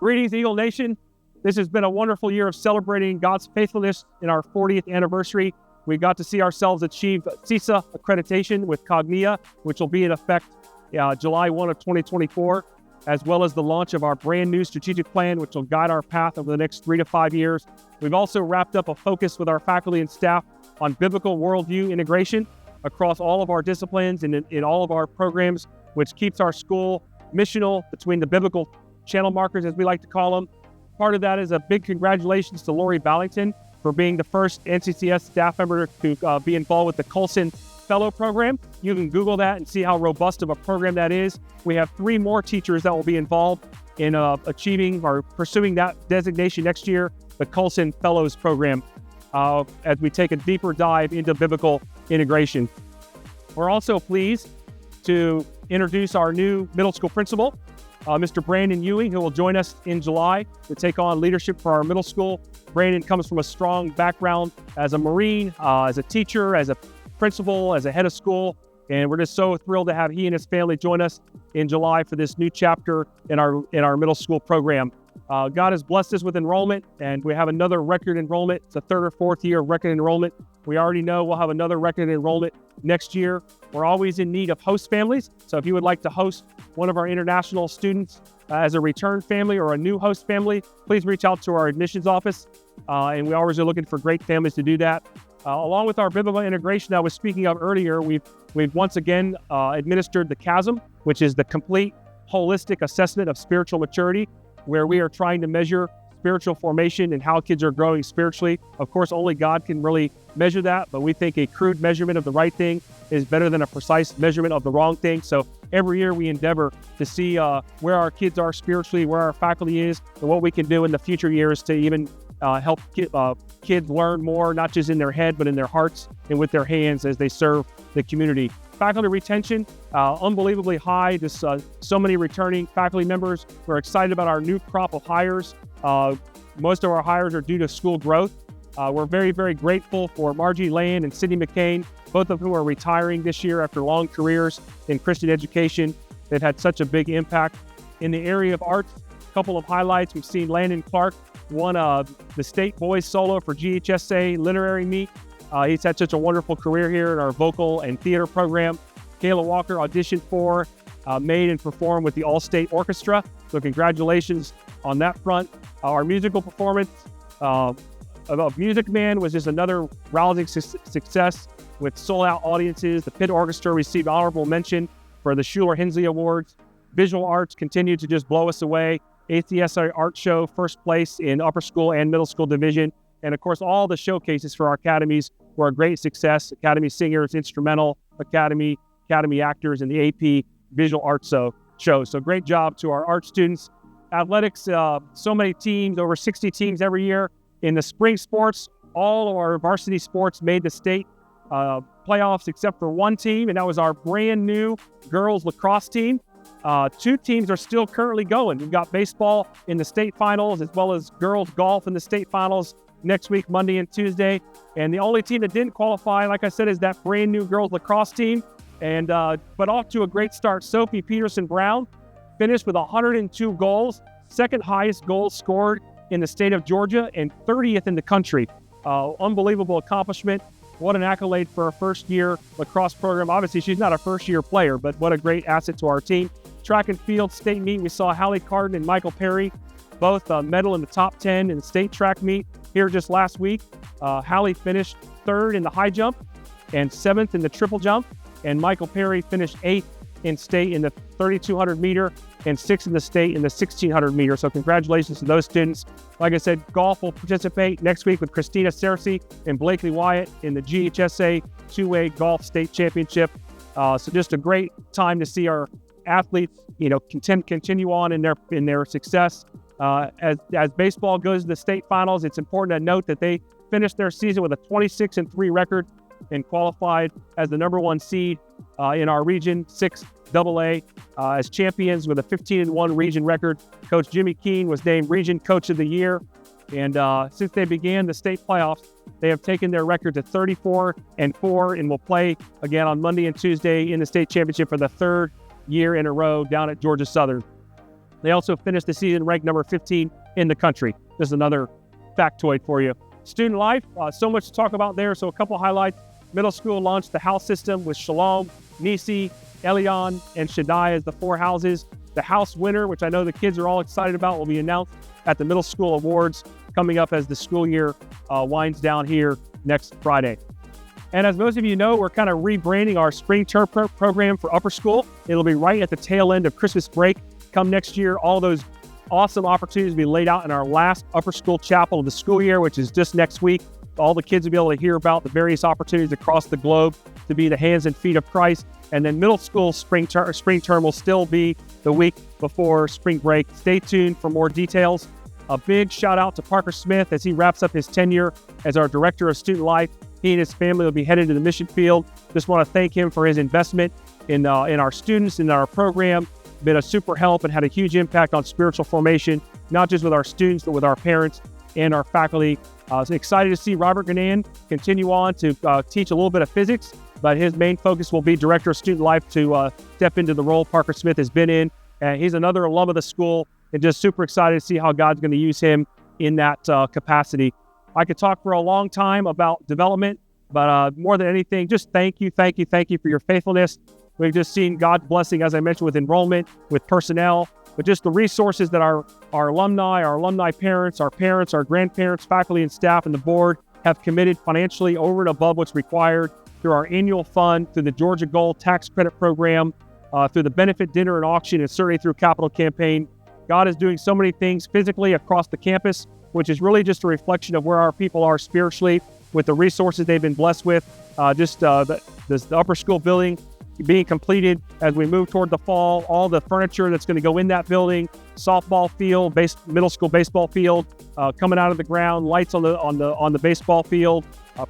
Greetings, Eagle Nation. This has been a wonderful year of celebrating God's faithfulness in our 40th anniversary. We got to see ourselves achieve CISA accreditation with Cognia, which will be in effect July 1 of 2024, as well as the launch of our brand new strategic plan, which will guide our path over the next 3 to 5 years. We've also wrapped up a focus with our faculty and staff on biblical worldview integration across all of our disciplines and in all of our programs, which keeps our school missional between the biblical channel markers, as we like to call them. Part of that is a big congratulations to Lori Ballington for being the first NCCS staff member to be involved with the Colson Fellow Program. You can Google that and see how robust of a program that is. We have 3 more teachers that will be involved in achieving or pursuing that designation next year, the Colson Fellows Program, as we take a deeper dive into biblical integration. We're also pleased to introduce our new middle school principal, Mr. Brandon Ewing, who will join us in July to take on leadership for our middle school. Brandon comes from a strong background as a Marine, as a teacher, as a principal, as a head of school, and we're just so thrilled to have he and his family join us in July for this new chapter in our middle school program. God has blessed us with enrollment, and we have another record enrollment. It's the 3rd or 4th year of record enrollment. We already know we'll have another record enrollment next year. We're always in need of host families, so if you would like to host one of our international students as a return family or a new host family, please reach out to our admissions office, and we always are looking for great families to do that. Along with our biblical integration that I was speaking of earlier, we've once again administered the CHASM, which is the complete holistic assessment of spiritual maturity, where we are trying to measure spiritual formation and how kids are growing spiritually. Of course, only God can really measure that, but we think a crude measurement of the right thing is better than a precise measurement of the wrong thing. So every year we endeavor to see where our kids are spiritually, where our faculty is, and what we can do in the future years to even help kids learn more, not just in their head, but in their hearts and with their hands as they serve the community. Faculty retention, unbelievably high. Just so many returning faculty members. We're excited about our new crop of hires. Most of our hires are due to school growth. We're very, very grateful for Margie Land and Sydney McCain, both of whom are retiring this year after long careers in Christian education. They've had such a big impact. In the area of arts, a couple of highlights. We've seen Landon Clark won the state boys solo for GHSA literary meet. He's had such a wonderful career here in our vocal and theater program. Kayla Walker auditioned for, made and performed with the All-State Orchestra. So congratulations on that front. Our musical performance of Music Man was just another rousing success with sold-out audiences. The Pitt Orchestra received honorable mention for the Schuler Hensley Awards. Visual arts continued to just blow us away. ACSI Art Show, first place in upper school and middle school division. And of course, all the showcases for our academies were a great success. Academy singers, instrumental, academy actors, and the AP visual arts show. So great job to our art students. Athletics, so many teams, over 60 teams every year. In the spring sports, all of our varsity sports made the state playoffs except for one team, and that was our brand new girls lacrosse team. 2 teams are still currently going. We've got baseball in the state finals, as well as girls golf in the state finals next week, Monday and Tuesday. And the only team that didn't qualify, like I said, is that brand new girls lacrosse team. And but off to a great start. Sophie Peterson Brown finished with 102 goals, second highest goals scored in the state of Georgia and 30th in the country. Unbelievable accomplishment. What an accolade for a first-year lacrosse program. Obviously, she's not a first-year player, but what a great asset to our team. Track and field state meet, we saw Hallie Carden and Michael Perry both medal in the top 10 in the state track meet here just last week. Hallie finished 3rd in the high jump and 7th in the triple jump, and Michael Perry finished 8th in state in the 3,200 meter and 6th in the state in the 1,600 meter. So congratulations to those students. Like I said, golf will participate next week with Christina Cersei and Blakely Wyatt in the GHSA two-way golf state championship. So just a great time to see our athletes, continue on in their success. As baseball goes to the state finals, it's important to note that they finished their season with a 26-3 record and qualified as the number 1 seed in our region, 6AA, as champions with a 15-1 region record. Coach Jimmy Keene was named Region Coach of the Year. And since they began the state playoffs, they have taken their record to 34-4 and will play again on Monday and Tuesday in the state championship for the 3rd year in a row down at Georgia Southern. They also finished the season ranked number 15 in the country. Just another factoid for you. Student life, so much to talk about there. So a couple highlights. Middle school launched the house system with Shalom, Nisi, Elion, and Shaddai as the 4 houses. The house winner, which I know the kids are all excited about, will be announced at the middle school awards coming up as the school year winds down here next Friday. And as most of you know, we're kind of rebranding our spring term program for upper school. It'll be right at the tail end of Christmas break. Come next year, all those awesome opportunities will be laid out in our last upper school chapel of the school year, which is just next week. All the kids will be able to hear about the various opportunities across the globe to be the hands and feet of Christ. And then middle school spring term will still be the week before spring break. Stay tuned for more details. A big shout out to Parker Smith as he wraps up his tenure as our Director of Student Life. He and his family will be headed to the mission field. Just want to thank him for his investment in our students, in our program. Been a super help and had a huge impact on spiritual formation, not just with our students, but with our parents and our faculty. So excited to see Robert Ganan continue on to teach a little bit of physics, but his main focus will be Director of Student Life to step into the role Parker Smith has been in. And he's another alum of the school, and just super excited to see how God's going to use him in that capacity. I could talk for a long time about development, but more than anything, just thank you for your faithfulness. We've just seen God's blessing, as I mentioned, with enrollment, with personnel, but just the resources that our alumni parents, our grandparents, faculty and staff, and the board have committed financially over and above what's required through our annual fund, through the Georgia Gold Tax Credit Program, through the benefit dinner and auction, and certainly through Capital Campaign. God is doing so many things physically across the campus, which is really just a reflection of where our people are spiritually with the resources they've been blessed with. The upper school building being completed as we move toward the fall, all the furniture that's going to go in that building, softball field, middle school baseball field coming out of the ground, lights on the baseball field,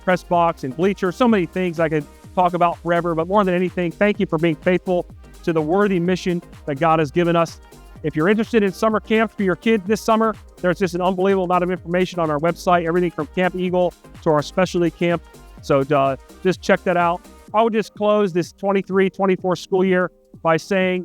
press box and bleachers. So many things I could talk about forever, but more than anything, thank you for being faithful to the worthy mission that God has given us. If you're interested in summer camp for your kids this summer, there's just an unbelievable amount of information on our website, everything from Camp Eagle to our specialty camp. So just check that out. I would just close this 23-24 school year by saying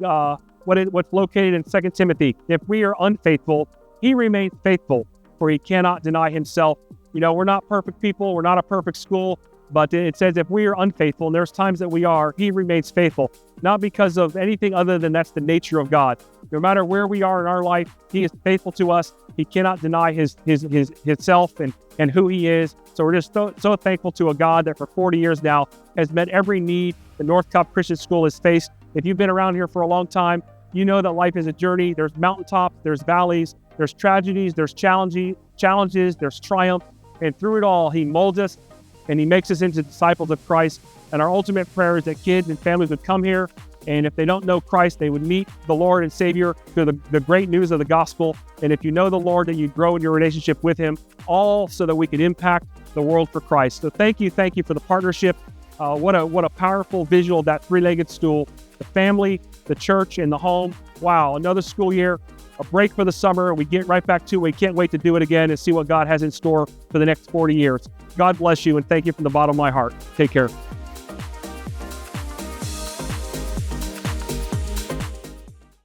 what's located in 2 Timothy. If we are unfaithful, he remains faithful, for he cannot deny himself. You know, we're not perfect people. We're not a perfect school. But it says if we are unfaithful, and there's times that we are, he remains faithful. Not because of anything other than that's the nature of God. No matter where we are in our life, he is faithful to us. He cannot deny himself and who he is. So we're just so thankful to a God that for 40 years now has met every need the North Cobb Christian School has faced. If you've been around here for a long time, you know that life is a journey. There's mountaintops, there's valleys, there's tragedies, there's challenges, there's triumph. And through it all, he molds us and he makes us into disciples of Christ. And our ultimate prayer is that kids and families would come here, and if they don't know Christ, they would meet the Lord and Savior through the great news of the gospel. And if you know the Lord, that you grow in your relationship with him, all so that we can impact the world for Christ. So thank you for the partnership. What a powerful visual of that three-legged stool, the family, the church, and the home. Wow, another school year, a break for the summer. We get right back to it. We can't wait to do it again and see what God has in store for the next 40 years. God bless you, and thank you from the bottom of my heart. Take care.